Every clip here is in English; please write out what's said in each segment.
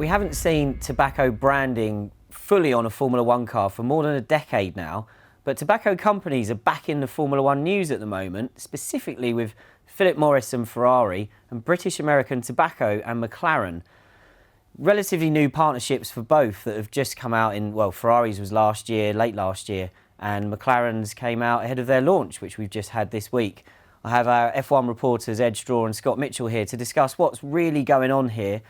We haven't seen tobacco branding fully on a Formula One car for more than a decade now, but tobacco companies are back in the Formula One news at the moment, specifically with Philip Morris and Ferrari and British American Tobacco and McLaren. Relatively new partnerships for both that have just come out in, well, Ferrari's was last year, late last year, and McLaren's came out ahead of their launch, which we've just had this week. I have our F1 reporters Ed Straw and Scott Mitchell here to discuss what's really going on here.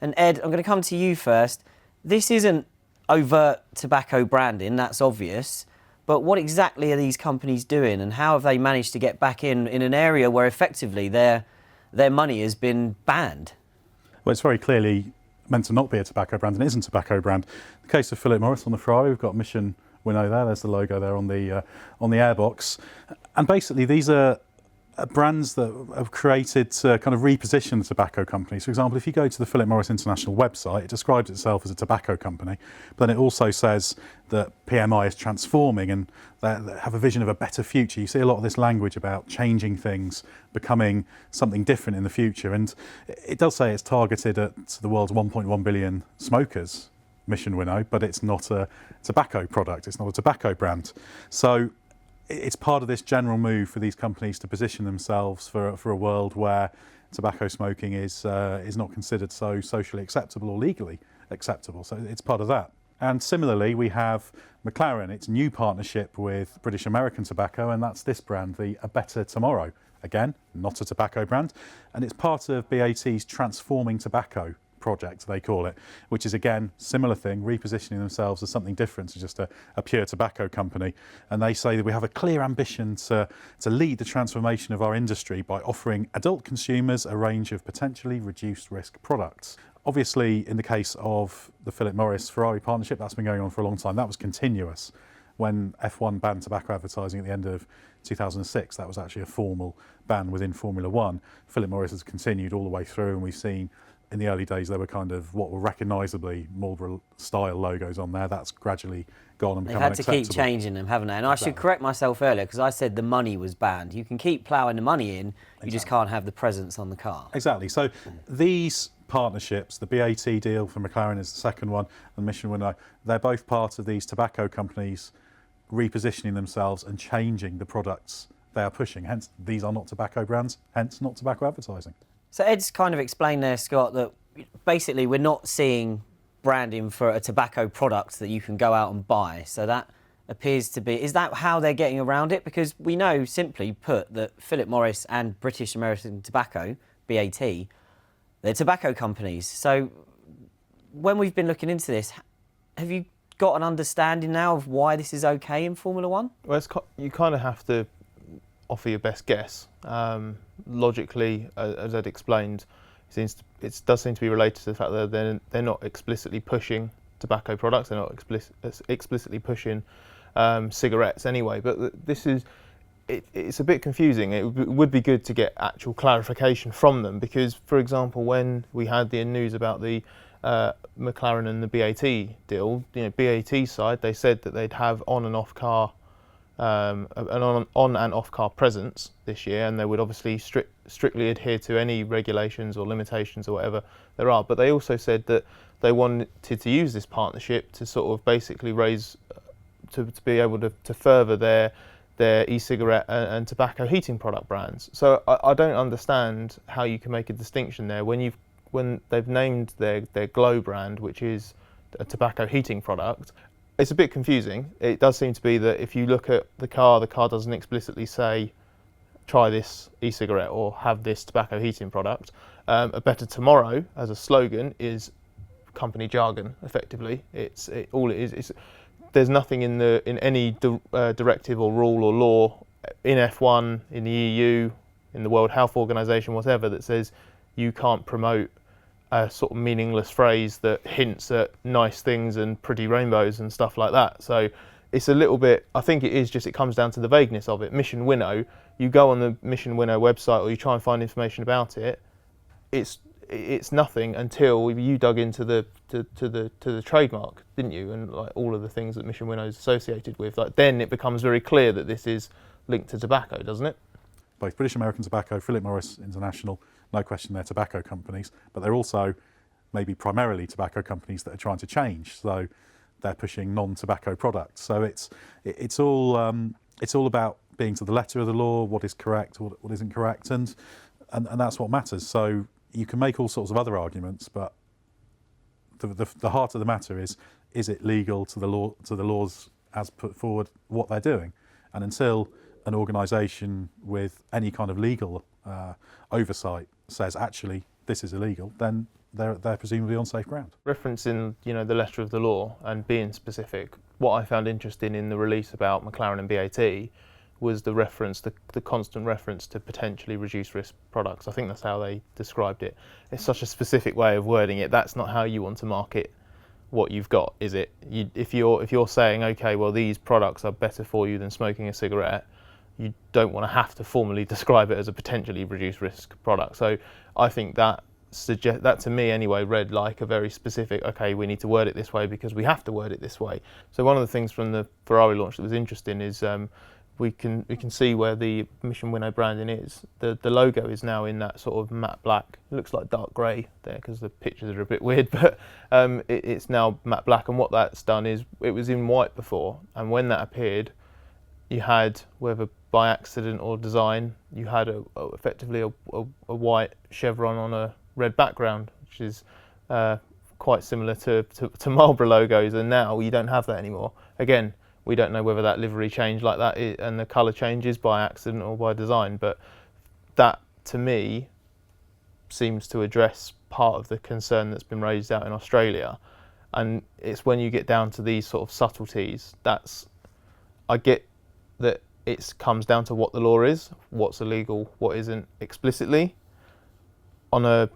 And Ed, I'm going to come to you first. This isn't overt tobacco branding, that's obvious, but what exactly are these companies doing and how have they managed to get back in an area where effectively their money has been banned? Well, it's very clearly meant to not be a tobacco brand and isn't a tobacco brand. In the case of Philip Morris on the Ferrari, we've got Mission Winnow there. There's the logo there on the airbox. And basically these are brands that have created to kind of reposition the tobacco companies. For example, if you go to the Philip Morris International website, it describes itself as a tobacco company, but then it also says that PMI is transforming and they have a vision of a better future. You see a lot of this language about changing things, becoming something different in the future, and it does say it's targeted at the world's 1.1 billion smokers, Mission Winnow, but it's not a tobacco product, it's not a tobacco brand. So it's part of this general move for these companies to position themselves for a world where tobacco smoking is not considered so socially acceptable or legally acceptable. So it's part of that. And similarly, we have McLaren, its new partnership with British American Tobacco, and that's this brand, the A Better Tomorrow. Again, not a tobacco brand, and it's part of BAT's Transforming Tobacco project, they call it, which is again similar thing, repositioning themselves as something different to just a pure tobacco company. And they say that we have a clear ambition to lead the transformation of our industry by offering adult consumers a range of potentially reduced risk products. Obviously, in the case of the Philip Morris Ferrari partnership, that's been going on for a long time. That was continuous. When F1 banned tobacco advertising at the end of 2006, that was actually a formal ban within Formula One. Philip Morris has continued all the way through, and we've seen in the early days, there were kind of what were recognisably Marlboro-style logos on there. That's gradually gone and become unacceptable. They've had to keep changing them, haven't they? And exactly. I should correct myself earlier, because I said the money was banned. You can keep ploughing the money in, you just can't have the presence on the car. Exactly. So these partnerships, the BAT deal for McLaren is the second one, and Mission Winnow, they're both part of these tobacco companies repositioning themselves and changing the products they are pushing. Hence, these are not tobacco brands, hence not tobacco advertising. So Ed's kind of explained there, Scott, that basically we're not seeing branding for a tobacco product that you can go out and buy. So that appears to be, is that how they're getting around it? Because we know, simply put, that Philip Morris and British American Tobacco, BAT, they're tobacco companies. So when we've been looking into this, have you got an understanding now of why this is okay in Formula One? Well, you kind of have to offer your best guess. Logically, as Ed explained, it does seem to be related to the fact that they're not explicitly pushing tobacco products. They're not explicitly pushing cigarettes anyway. But it's a bit confusing. It would be good to get actual clarification from them, because, for example, when we had the news about the McLaren and the BAT deal, BAT's side, they said that they'd have on and off car. An on and off car presence this year, and they would obviously strictly adhere to any regulations or limitations or whatever there are. But they also said that they wanted to use this partnership to sort of basically raise, to be able to further their e-cigarette and tobacco heating product brands. So I don't understand how you can make a distinction there when they've named their Glow brand, which is a tobacco heating product. It's a bit confusing. It does seem to be that if you look at the car doesn't explicitly say, try this e-cigarette or have this tobacco heating product. A Better Tomorrow, as a slogan, is company jargon, effectively. All it is. There's nothing in any directive or rule or law in F1, in the EU, in the World Health Organization, whatever, that says you can't promote a sort of meaningless phrase that hints at nice things and pretty rainbows and stuff like that. So it's a little bit, I think it comes down to the vagueness of it. Mission Winnow, you go on the Mission Winnow website or you try and find information about it, it's nothing until you dug into the trademark, didn't you? And like all of the things that Mission Winnow is associated with, like then it becomes very clear that this is linked to tobacco, doesn't it? Both British American Tobacco, Philip Morris International, no question they're tobacco companies, but they're also maybe primarily tobacco companies that are trying to change. So they're pushing non-tobacco products. So it's all about being to the letter of the law, what is correct, what isn't correct, and that's what matters. So you can make all sorts of other arguments, but the heart of the matter is it legal to the laws as put forward what they're doing? And until an organisation with any kind of legal oversight says actually this is illegal, then they're presumably on safe ground. Referencing, the letter of the law and being specific, what I found interesting in the release about McLaren and BAT was the constant reference to potentially reduced risk products. I think that's how they described it. It's such a specific way of wording it. That's not how you want to market what you've got, is it? If you're saying, okay, well, these products are better for you than smoking a cigarette, you don't want to have to formally describe it as a potentially reduced risk product. So I think that to me anyway read like a very specific, okay, we need to word it this way because we have to word it this way. So one of the things from the Ferrari launch that was interesting is we can see where the Mission Winnow branding is. The logo is now in that sort of matte black. It looks like dark grey there because the pictures are a bit weird, but it's now matte black. And what that's done is it was in white before, and when that appeared, you had, whether by accident or design, you had effectively a white chevron on a red background, which is quite similar to Marlboro logos, and now you don't have that anymore. Again, we don't know whether that livery changed like that and the colour changes by accident or by design, but that to me seems to address part of the concern that's been raised out in Australia. And it's when you get down to these sort of subtleties, I get that it comes down to what the law is, what's illegal, what isn't explicitly. On a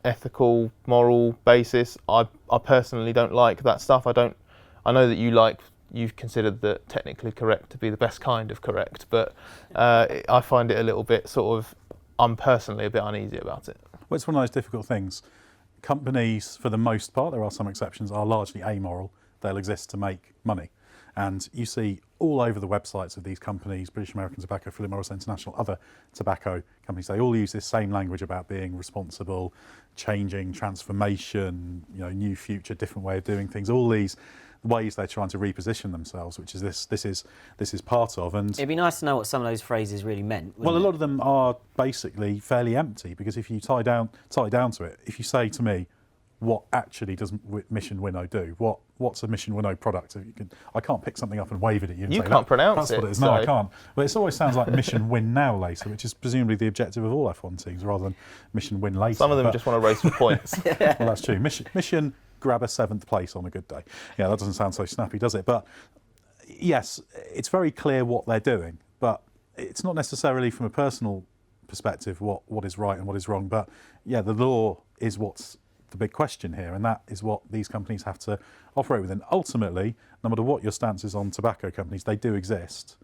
ethical, moral basis, I personally don't like that stuff. I know that you've considered that technically correct to be the best kind of correct, but I find it a little bit I'm personally a bit uneasy about it. Well, it's one of those difficult things. Companies, for the most part, there are some exceptions, are largely amoral. They'll exist to make money. And you see all over the websites of these companies, British American Tobacco, Philip Morris International, other tobacco companies, they all use this same language about being responsible, changing, transformation, new future, different way of doing things, all these ways they're trying to reposition themselves, which is this is part of. And it'd be nice to know what some of those phrases really meant. Well, a lot of them are basically fairly empty, because if you tie down to it, if you say to me, what actually does Mission Winnow do? What's a Mission Winnow product? I can't pick something up and wave it at you. And you say, can't pronounce that's it. What it is. No, I can't. But it always sounds like Mission Win Now later, which is presumably the objective of all F1 teams, rather than Mission Win later. Some of them just want to race for points. Well, that's true. Mission grab a 7th place on a good day. Yeah, that doesn't sound so snappy, does it? But yes, it's very clear what they're doing, but it's not necessarily from a personal perspective what is right and what is wrong. But yeah, the law is what's the big question here, and that is what these companies have to operate with. And ultimately, no matter what your stance is on tobacco companies, they do exist,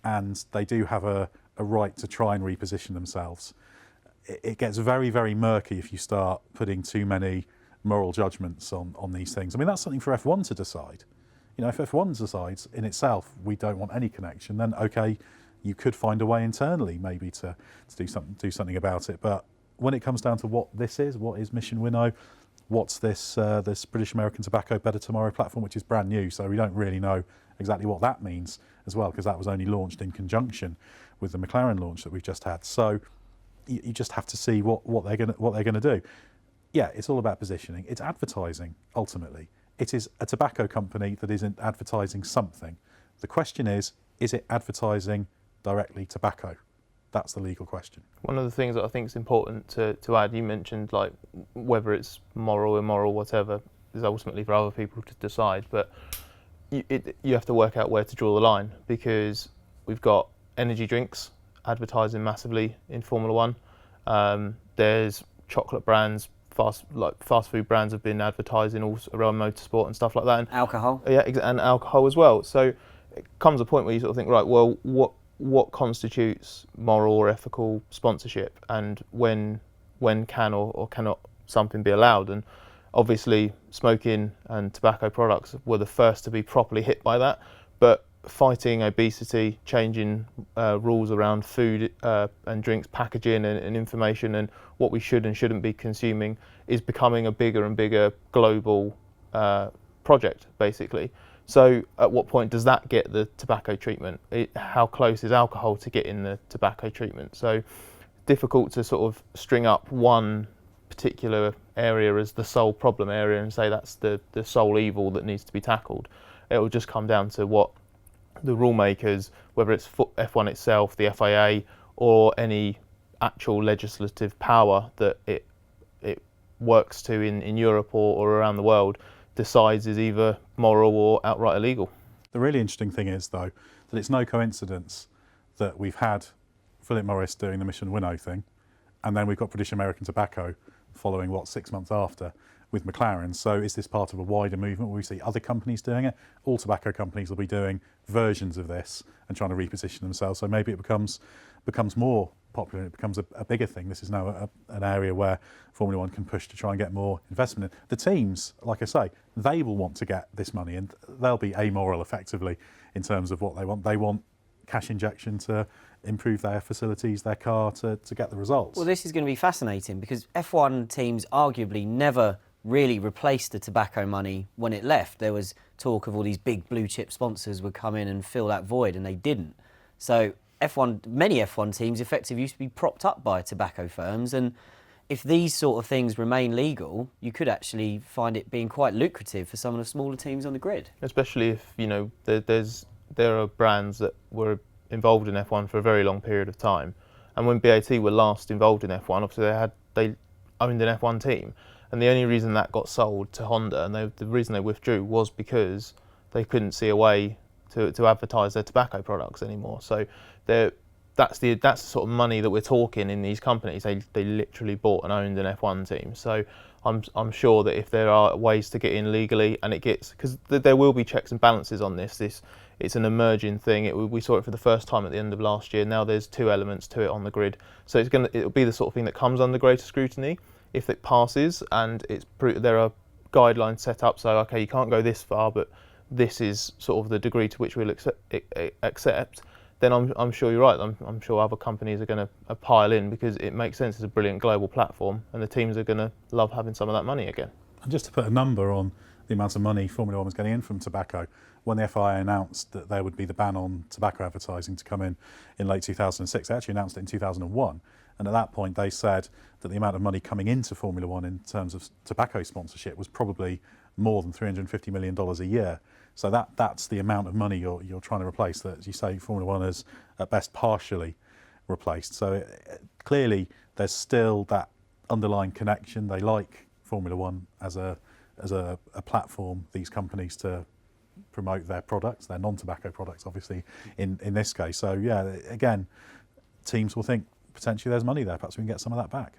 and they do have a right to try and reposition themselves. It gets very, very murky if you start putting too many moral judgments on these things. I mean, that's something for F1 to decide. If F1 decides in itself we don't want any connection, then okay, you could find a way internally maybe to do something about it. But when it comes down to what is Mission Winnow, what's this British American Tobacco Better Tomorrow platform, which is brand new, so we don't really know exactly what that means as well, because that was only launched in conjunction with the McLaren launch that we've just had. So you just have to see what they're going to do. Yeah, it's all about positioning. It's advertising, ultimately. It is a tobacco company that isn't advertising something. The question is it advertising directly tobacco? That's the legal question. One of the things that I think is important to add, you mentioned like whether it's moral, immoral, whatever, is ultimately for other people to decide, but you have to work out where to draw the line, because we've got energy drinks advertising massively in Formula One. There's chocolate brands, fast food brands have been advertising all around motorsport and stuff like that. And alcohol. Yeah, and alcohol as well. So it comes a point where you sort of think, right, well, what constitutes moral or ethical sponsorship, and when can or cannot something be allowed? And obviously smoking and tobacco products were the first to be properly hit by that, but fighting obesity, changing rules around food and drinks packaging and information and what we should and shouldn't be consuming is becoming a bigger and bigger global project, basically. So at what point does that get the tobacco treatment? How close is alcohol to getting the tobacco treatment? So difficult to sort of string up one particular area as the sole problem area and say that's the sole evil that needs to be tackled. It will just come down to what the rule makers, whether it's F1 itself, the FIA, or any actual legislative power that it works to in Europe or around the world, decides is either moral or outright illegal. The really interesting thing is, though, that it's no coincidence that we've had Philip Morris doing the Mission Winnow thing, and then we've got British American Tobacco following, 6 months after, with McLaren. So is this part of a wider movement where we see other companies doing it? All tobacco companies will be doing versions of this and trying to reposition themselves. So maybe it becomes more popular, it becomes a bigger thing. This is now an area where Formula One can push to try and get more investment in. The teams, like I say, they will want to get this money, and they'll be amoral effectively in terms of what they want. They want cash injection to improve their facilities, their car, to get the results. Well, this is going to be fascinating because F1 teams arguably never really replaced the tobacco money when it left. There was talk of all these big blue chip sponsors would come in and fill that void, and they didn't. So many F1 teams effectively used to be propped up by tobacco firms, and if these sort of things remain legal, you could actually find it being quite lucrative for some of the smaller teams on the grid. Especially if, there are brands that were involved in F1 for a very long period of time, and when BAT were last involved in F1, obviously they owned an F1 team, and the only reason that got sold to Honda and the reason they withdrew was because they couldn't see a way to advertise their tobacco products anymore. So that's the sort of money that we're talking in these companies. They literally bought and owned an F1 team. So I'm sure that if there are ways to get in legally, and because there will be checks and balances on this. It's an emerging thing. We saw it for the first time at the end of last year. Now there's two elements to it on the grid. So it'll be the sort of thing that comes under greater scrutiny if it passes, and there are guidelines set up. So okay, you can't go this far, but this is sort of the degree to which we'll accept. Then I'm sure you're right. I'm sure other companies are going to pile in because it makes sense. It's a brilliant global platform, and the teams are going to love having some of that money again. And just to put a number on the amount of money Formula One was getting in from tobacco, when the FIA announced that there would be the ban on tobacco advertising to come in late 2006, they actually announced it in 2001. And at that point, they said that the amount of money coming into Formula One in terms of tobacco sponsorship was probably more than $350 million a year. So that's the amount of money you're trying to replace that, as you say, Formula One has at best partially replaced. So clearly, there's still that underlying connection. They like Formula One as a platform, these companies, to promote their products, their non-tobacco products, obviously, in this case. So yeah, again, teams will think potentially there's money there. Perhaps we can get some of that back.